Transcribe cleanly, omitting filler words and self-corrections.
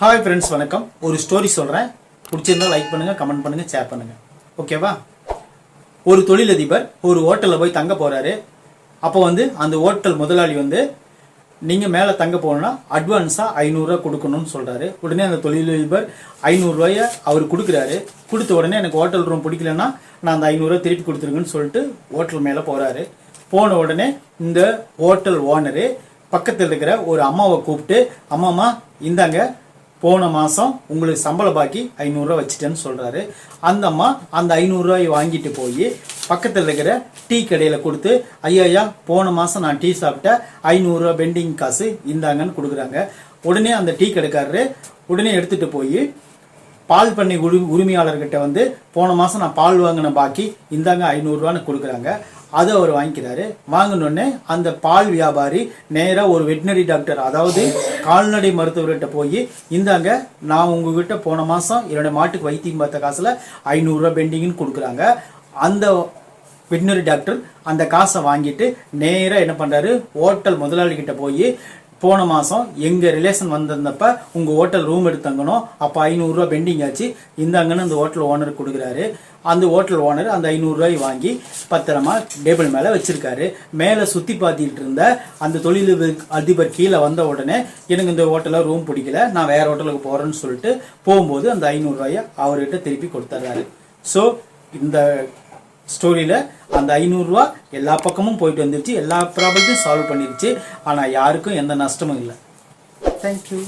Hi friends, வணக்கம். ஒரு story சொல்கிறேன். பிடிச்சிருந்தா லைக் பண்ணுங்கள், கமெண்ட் பண்ணுங்கள், ஷேர் பண்ணுங்கள். ஓகேவா? ஒரு தொழிலதிபர் ஒரு ஹோட்டலில் போய் தங்க போகிறாரு. அப்போ அந்த ஹோட்டல் முதலாளி நீங்கள் மேலே தங்க போகணுன்னா அட்வான்ஸாக 500 ரூபா கொடுக்கணும்னு சொல்கிறாரு. உடனே அந்த தொழிலதிபர் 500 ரூபாயை அவர் கொடுக்குறாரு. கொடுத்த உடனே எனக்கு ஹோட்டல் ரூம் பிடிக்கலன்னா நான் அந்த 500 ரூபா திருப்பி கொடுத்துருங்கன்னு சொல்லிட்டு ஹோட்டல் மேலே போகிறாரு. போன உடனே இந்த ஹோட்டல் ஓனரு பக்கத்தில் இருக்கிற ஒரு அம்மாவை கூப்பிட்டு, அம்மாமா இந்தாங்க, போன மாதம் உங்களுக்கு சம்பள பாக்கி 500 ரூபா வச்சுட்டேன்னு சொல்கிறாரு. அந்த அம்மா அந்த 500 ரூபாயை வாங்கிட்டு போய் பக்கத்தில் இருக்கிற டீ கடையில் கொடுத்து, ஐயா போன மாதம் நான் டீ சாப்பிட்டேன், 500 ரூபா பெண்டிங் காசு இந்தாங்கன்னு கொடுக்குறாங்க. உடனே அந்த டீ கடைக்காரரு உடனே எடுத்துகிட்டு போய் பால் பண்ணை உரிமையாளர்கிட்ட போன மாதம் நான் பால் வாங்கின பாக்கி இந்தாங்க 500 ரூபான்னு கொடுக்குறாங்க. அதை அவர் வாங்கிக்கிறாரு. வாங்கினோடனே அந்த பால் வியாபாரி நேராக ஒரு வெட்டினரி டாக்டர், அதாவது கால்நடை மருத்துவர்கிட்ட போய், இந்தாங்க நான் உங்ககிட்ட போன மாதம் என்னோட மாட்டுக்கு வைத்தியம் பார்த்த காசில் 500 ரூபா பெண்டிங்னு கொடுக்குறாங்க. அந்த வெட்டினரி டாக்டர் அந்த காசை வாங்கிட்டு நேராக என்ன பண்ணுறாரு, ஹோட்டல் முதலாளிகிட்ட போய், போன மாதம் எங்கள் ரிலேஷன் வந்திருந்தப்ப உங்கள் ஹோட்டல் ரூம் எடுத்து தங்கணும், அப்போ 500 ரூபா பெண்டிங் ஆச்சு, இந்தாங்கன்னு அந்த ஹோட்டல் ஓனர் கொடுக்குறாரு. அந்த ஹோட்டல் ஓனர் அந்த 500 ரூபாய் வாங்கி பத்திரமா டேபிள் மேலே வச்சிருக்காரு. மேலே சுற்றி பார்த்துட்டு இருந்த அந்த தொழில் அதிபர் கீழே வந்த உடனே, எனக்கு இந்த ஹோட்டலில் ரூம் பிடிக்கல, நான் வேற ஹோட்டலுக்கு போகிறேன்னு சொல்லிட்டு போகும்போது அந்த 500 ரூபாயை அவர்கிட்ட திருப்பி கொடுத்துட்றாரு. ஸோ இந்த ஸ்டோரியில் அந்த 500 ரூபா எல்லா பக்கமும் போயிட்டு வந்துருச்சு, எல்லா ப்ராப்ளத்தையும் சால்வ் பண்ணிருச்சு. ஆனால் யாருக்கும் எந்த நஷ்டமும் இல்லை. தேங்க்யூ.